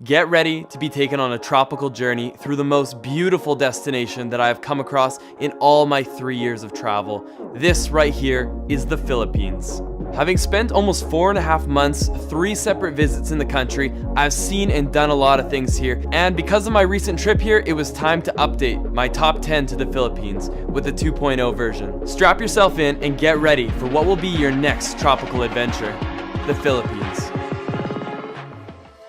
Get ready to be taken on a tropical journey through the most beautiful destination that I have come across in all my 3 years of travel. This right here is the Philippines. Having spent almost 4.5 months, 3 separate visits in the country, I've seen and done a lot of things here, and because of my recent trip here, it was time to update my top 10 to the Philippines with the 2.0 version. Strap yourself in and get ready for what will be your next tropical adventure, the Philippines.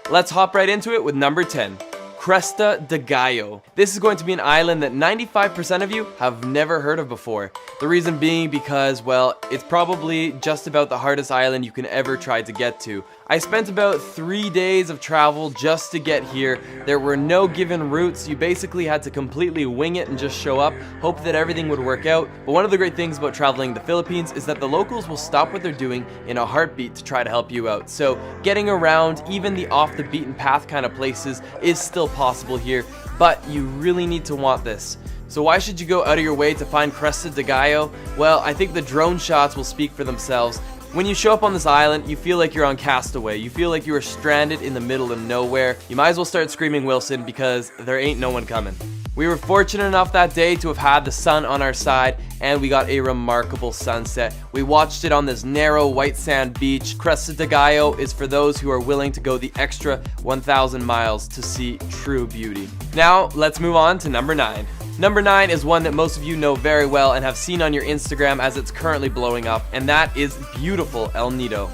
Let's hop right into it with number 10. Cresta de Gallo. This is going to be an island that 95% of you have never heard of before. The reason being because, well, it's probably just about the hardest island you can ever try to get to. I spent about 3 days of travel just to get here. There were no given routes. You basically had to completely wing it and just show up, hope that everything would work out. But one of the great things about traveling the Philippines is that the locals will stop what they're doing in a heartbeat to try to help you out. So getting around even the off the beaten path kind of places is still possible here, but you really need to want this. So why should you go out of your way to find Cresta de Gallo? Well, I think the drone shots will speak for themselves. When you show up on this island, you feel like you're on Castaway. You feel like you are stranded in the middle of nowhere. You might as well start screaming Wilson because there ain't no one coming. We were fortunate enough that day to have had the sun on our side, and we got a remarkable sunset. We watched it on this narrow white sand beach. Cresta de Gallo is for those who are willing to go the extra 1,000 miles to see true beauty. Now, let's move on to number 9. Number 9 is one that most of you know very well and have seen on your Instagram as it's currently blowing up, and that is beautiful El Nido.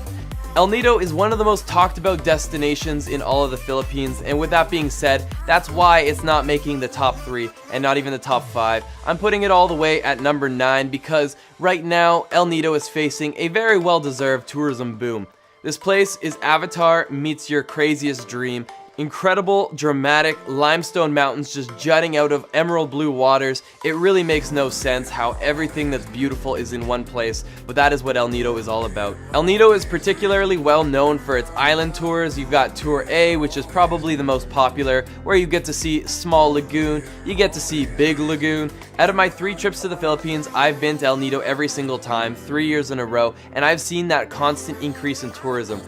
El Nido is one of the most talked about destinations in all of the Philippines, and with that being said, that's why it's not making the top 3 and not even the top 5. I'm putting it all the way at number 9 because right now El Nido is facing a very well-deserved tourism boom. This place is Avatar meets your craziest dream. Incredible, dramatic limestone mountains just jutting out of emerald blue waters. It really makes no sense how everything that's beautiful is in one place, but that is what El Nido is all about. El Nido is particularly well known for its island tours. You've got Tour A, which is probably the most popular, where you get to see Small Lagoon, you get to see Big Lagoon. Out of my 3 trips to the Philippines, I've been to El Nido every single time, 3 years in a row, and I've seen that constant increase in tourism.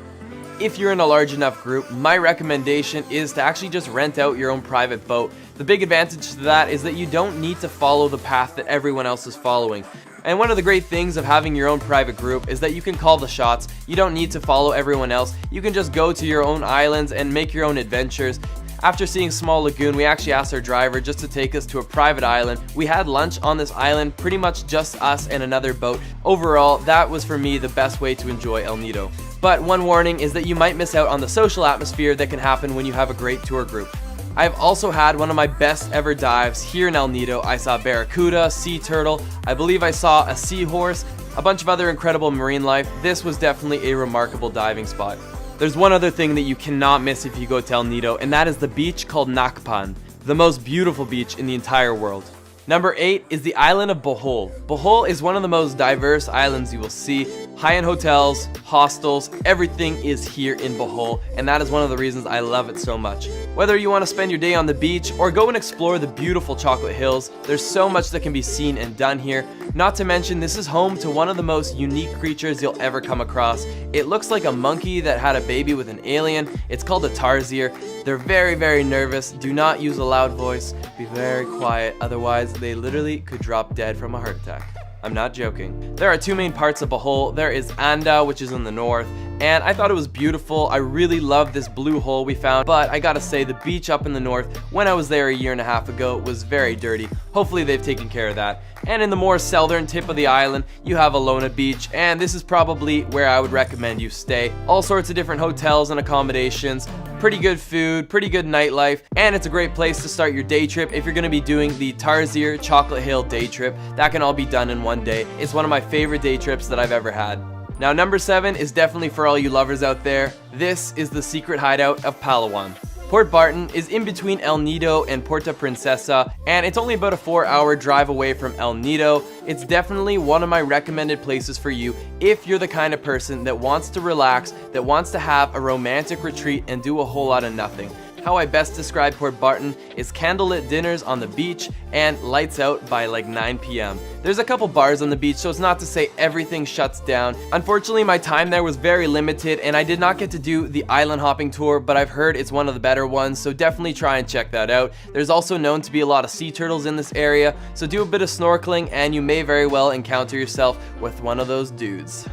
If you're in a large enough group, my recommendation is to actually just rent out your own private boat. The big advantage to that is that you don't need to follow the path that everyone else is following. And one of the great things of having your own private group is that you can call the shots. You don't need to follow everyone else. You can just go to your own islands and make your own adventures. After seeing Small Lagoon, we actually asked our driver just to take us to a private island. We had lunch on this island, pretty much just us and another boat. Overall, that was for me the best way to enjoy El Nido. But one warning is that you might miss out on the social atmosphere that can happen when you have a great tour group. I've also had one of my best ever dives here in El Nido. I saw barracuda, sea turtle, I believe I saw a seahorse, a bunch of other incredible marine life. This was definitely a remarkable diving spot. There's one other thing that you cannot miss if you go to El Nido, and that is the beach called Nakpan, the most beautiful beach in the entire world. Number 8 is the island of Bohol. Bohol is one of the most diverse islands you will see. High-end hotels, hostels, everything is here in Bohol, and that is one of the reasons I love it so much. Whether you want to spend your day on the beach or go and explore the beautiful chocolate hills, there's so much that can be seen and done here. Not to mention, this is home to one of the most unique creatures you'll ever come across. It looks like a monkey that had a baby with an alien. It's called a tarsier. They're very, very nervous. Do not use a loud voice. Be very quiet, otherwise they literally could drop dead from a heart attack. I'm not joking. There are 2 main parts of Bohol. There is Anda, which is in the north, and I thought it was beautiful. I really loved this blue hole we found, but I gotta say the beach up in the north, when I was there a year and a half ago, was very dirty. Hopefully they've taken care of that. And in the more southern tip of the island, you have Alona Beach, and this is probably where I would recommend you stay. All sorts of different hotels and accommodations, pretty good food, pretty good nightlife, and it's a great place to start your day trip if you're gonna be doing the Tarsier Chocolate Hill day trip. That can all be done in one day. It's one of my favorite day trips that I've ever had. Now, number 7 is definitely for all you lovers out there. This is the secret hideout of Palawan. Port Barton is in between El Nido and Puerto Princesa, and it's only about a 4-hour drive away from El Nido. It's definitely one of my recommended places for you if you're the kind of person that wants to relax, that wants to have a romantic retreat and do a whole lot of nothing. how I best describe Port Barton is candlelit dinners on the beach and lights out by like 9 p.m. There's a couple bars on the beach, so it's not to say everything shuts down. Unfortunately, my time there was very limited and I did not get to do the island hopping tour, but I've heard it's one of the better ones, so definitely try and check that out. There's also known to be a lot of sea turtles in this area, so do a bit of snorkeling and you may very well encounter yourself with one of those dudes.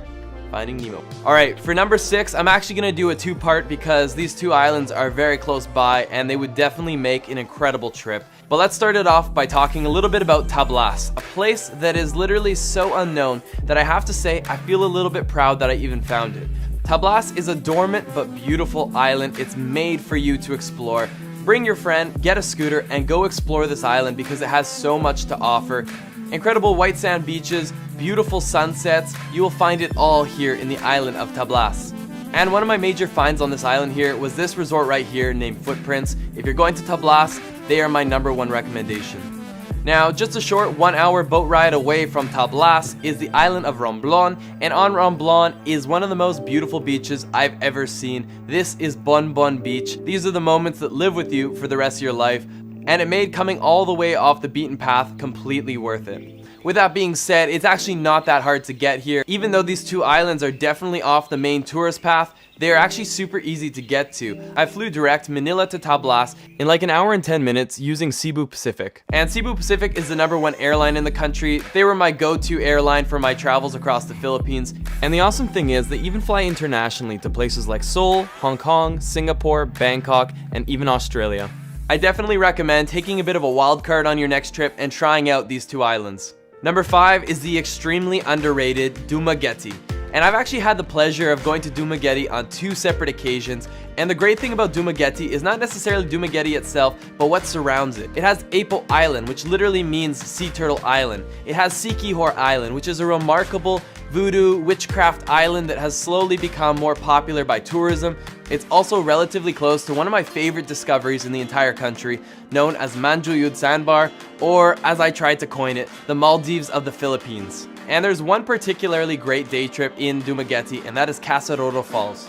Finding Nemo. Alright, for number 6, I'm actually going to do a two-part because these two islands are very close by and they would definitely make an incredible trip. But let's start it off by talking a little bit about Tablas, a place that is literally so unknown that I have to say I feel a little bit proud that I even found it. Tablas is a dormant but beautiful island. It's made for you to explore. Bring your friend, get a scooter, and go explore this island because it has so much to offer. Incredible white sand beaches, beautiful sunsets, you will find it all here in the island of Tablas. And one of my major finds on this island here was this resort right here named Footprints. If you're going to Tablas, they are my #1 recommendation. Now, just a short 1-hour boat ride away from Tablas is the island of Romblon, and on Romblon is one of the most beautiful beaches I've ever seen. This is Bon Bon Beach. These are the moments that live with you for the rest of your life, and it made coming all the way off the beaten path completely worth it. With that being said, it's actually not that hard to get here. Even though these two islands are definitely off the main tourist path, they are actually super easy to get to. I flew direct Manila to Tablas in like 1 hour and 10 minutes using Cebu Pacific. And Cebu Pacific is the #1 airline in the country. They were my go-to airline for my travels across the Philippines. And the awesome thing is they even fly internationally to places like Seoul, Hong Kong, Singapore, Bangkok, and even Australia. I definitely recommend taking a bit of a wild card on your next trip and trying out these two islands. Number 5 is the extremely underrated Dumaguete. And I've actually had the pleasure of going to Dumaguete on 2 separate occasions. And the great thing about Dumaguete is not necessarily Dumaguete itself, but what surrounds it. It has Apo Island, which literally means Sea Turtle Island. It has Siquijor Island, which is a remarkable voodoo witchcraft island that has slowly become more popular by tourism. It's also relatively close to one of my favorite discoveries in the entire country, known as Manjuyud Sandbar, or as I tried to coin it, the Maldives of the Philippines. And there's one particularly great day trip in Dumaguete, and that is Casaroro Falls.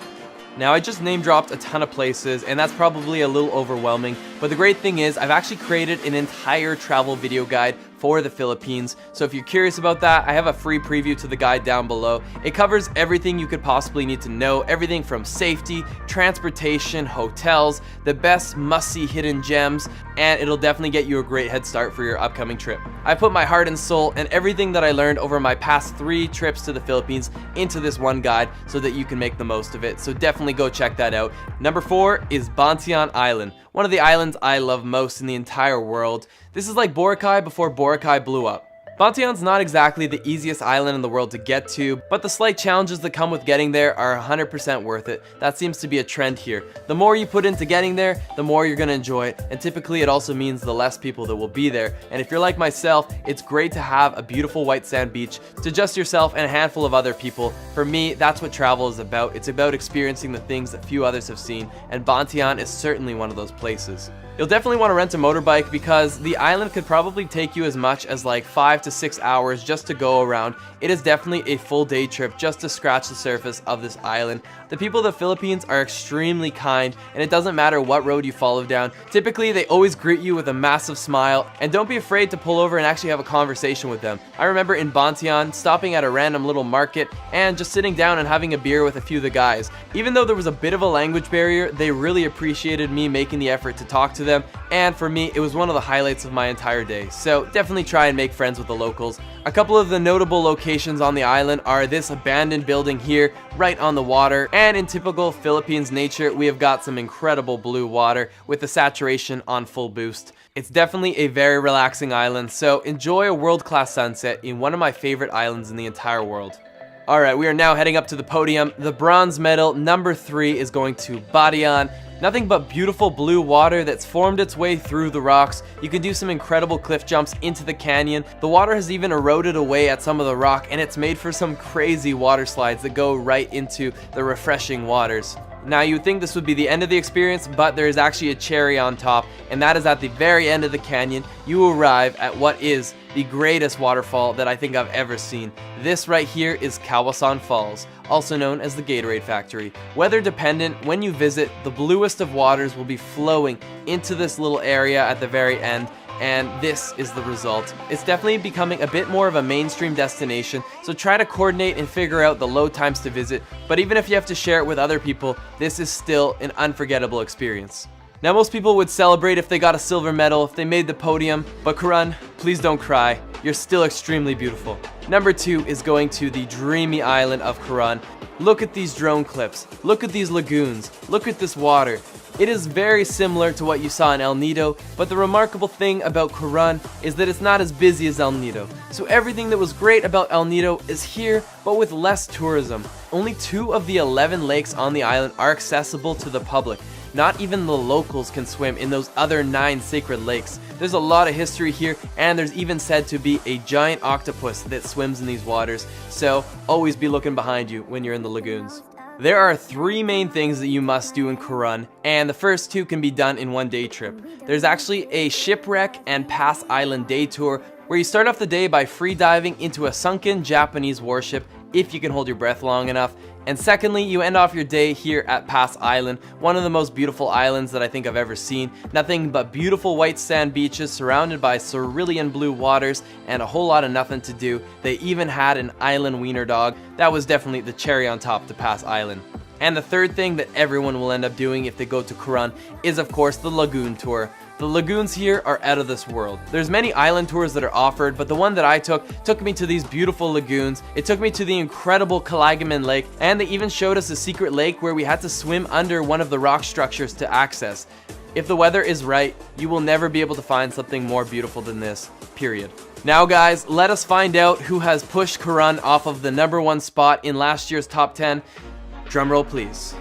Now, I just name dropped a ton of places, and that's probably a little overwhelming, but the great thing is I've actually created an entire travel video guide for the Philippines. So if you're curious about that, I have a free preview to the guide down below. It covers everything you could possibly need to know, everything from safety, transportation, hotels, the best must-see hidden gems, and it'll definitely get you a great head start for your upcoming trip. I put my heart and soul and everything that I learned over my past 3 trips to the Philippines into this one guide so that you can make the most of it. So definitely go check that out. Number 4 is Bantian Island, one of the islands I love most in the entire world. This is like Boracay before Boracay blew up. Bantian's not exactly the easiest island in the world to get to, but the slight challenges that come with getting there are 100% worth it. That seems to be a trend here. The more you put into getting there, the more you're gonna enjoy it, and typically it also means the less people that will be there. And if you're like myself, it's great to have a beautiful white sand beach to just yourself and a handful of other people. For me, that's what travel is about. It's about experiencing the things that few others have seen, and Bantian is certainly one of those places. You'll definitely want to rent a motorbike because the island could probably take you as much as like 5 to 6 hours just to go around. It is definitely a full day trip just to scratch the surface of this island. The people of the Philippines are extremely kind, and it doesn't matter what road you follow down. Typically, they always greet you with a massive smile, and don't be afraid to pull over and actually have a conversation with them. I remember in Bantian stopping at a random little market and just sitting down and having a beer with a few of the guys. Even though there was a bit of a language barrier, they really appreciated me making the effort to talk to them, and for me, it was one of the highlights of my entire day. So definitely try and make friends with the locals. A couple of the notable locations on the island are this abandoned building here, right on the water, and in typical Philippines nature, we have got some incredible blue water with the saturation on full boost. It's definitely a very relaxing island, so enjoy a world-class sunset in one of my favorite islands in the entire world. Alright, we are now heading up to the podium. The bronze medal, number 3, is going to Barian. Nothing but beautiful blue water that's formed its way through the rocks. You can do some incredible cliff jumps into the canyon. The water has even eroded away at some of the rock, and it's made for some crazy water slides that go right into the refreshing waters. Now, you would think this would be the end of the experience, but there is actually a cherry on top, and that is at the very end of the canyon, you arrive at what is the greatest waterfall that I think I've ever seen. This right here is Kawasan Falls, also known as the Gatorade Factory. Weather dependent, when you visit, the bluest of waters will be flowing into this little area at the very end, and this is the result. It's definitely becoming a bit more of a mainstream destination, so try to coordinate and figure out the low times to visit, but even if you have to share it with other people, this is still an unforgettable experience. Now, most people would celebrate if they got a silver medal, if they made the podium, but Karan, please don't cry. You're still extremely beautiful. Number 2 is going to the dreamy island of Karan. Look at these drone clips. Look at these lagoons. Look at this water. It is very similar to what you saw in El Nido, but the remarkable thing about Karan is that it's not as busy as El Nido. So everything that was great about El Nido is here, but with less tourism. Only 2 of the 11 lakes on the island are accessible to the public. Not even the locals can swim in those other 9 sacred lakes. There's a lot of history here, and there's even said to be a giant octopus that swims in these waters, so always be looking behind you when you're in the lagoons. There are 3 main things that you must do in Karan, and the first 2 can be done in one day trip. There's actually a shipwreck and Pass Island day tour, where you start off the day by free diving into a sunken Japanese warship, if you can hold your breath long enough. And secondly, you end off your day here at Pass Island, one of the most beautiful islands that I think I've ever seen. Nothing but beautiful white sand beaches surrounded by cerulean blue waters and a whole lot of nothing to do. They even had an island wiener dog. That was definitely the cherry on top to Pass Island. And the third thing that everyone will end up doing if they go to Karan is, of course, the lagoon tour. The lagoons here are out of this world. There's many island tours that are offered, but the one that I took me to these beautiful lagoons. It took me to the incredible Kalagaman Lake, and they even showed us a secret lake where we had to swim under one of the rock structures to access. If the weather is right, you will never be able to find something more beautiful than this, period. Now guys, let us find out who has pushed Karan off of the #1 spot in last year's top 10. Drumroll please.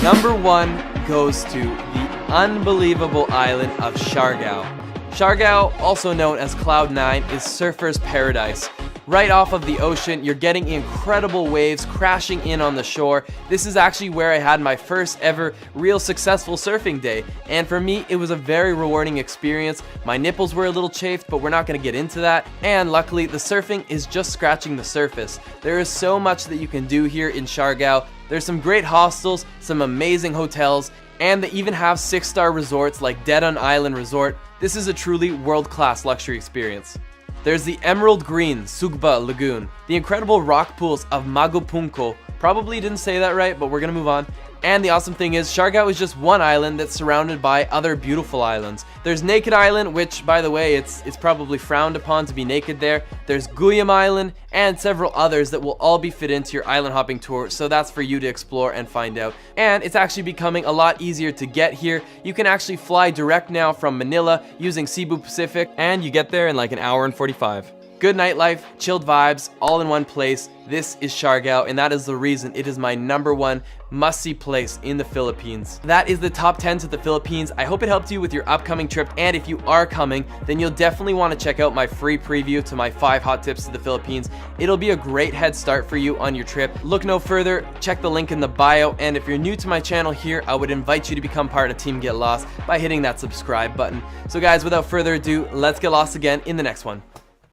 Number 1 goes to the unbelievable island of Siargao. Siargao, also known as Cloud 9, is surfers' paradise. Right off of the ocean, you're getting incredible waves crashing in on the shore. This is actually where I had my first ever real successful surfing day, and for me, it was a very rewarding experience. My nipples were a little chafed, but we're not going to get into that, and luckily, the surfing is just scratching the surface. There is so much that you can do here in Siargao. There's some great hostels, some amazing hotels, and they even have 6-star resorts like Dedan Island Resort. This is a truly world-class luxury experience. There's the emerald green Sugba Lagoon, the incredible rock pools of Magupunko. Probably didn't say that right, but we're gonna move on. And the awesome thing is, Siargao is just one island that's surrounded by other beautiful islands. There's Naked Island, which, by the way, it's probably frowned upon to be naked there. There's Guyam Island, and several others that will all be fit into your island hopping tour, so that's for you to explore and find out. And it's actually becoming a lot easier to get here. You can actually fly direct now from Manila using Cebu Pacific, and you get there in like an hour and 45. Good nightlife, chilled vibes, all in one place. This is Siargao, and that is the reason it is my #1 must-see place in the Philippines. That is the top 10 to the Philippines. I hope it helped you with your upcoming trip, and if you are coming, then you'll definitely want to check out my free preview to my 5 hot tips to the Philippines. It'll be a great head start for you on your trip. Look no further, check the link in the bio, and if you're new to my channel here, I would invite you to become part of Team Get Lost by hitting that subscribe button. So guys, without further ado, let's get lost again in the next one.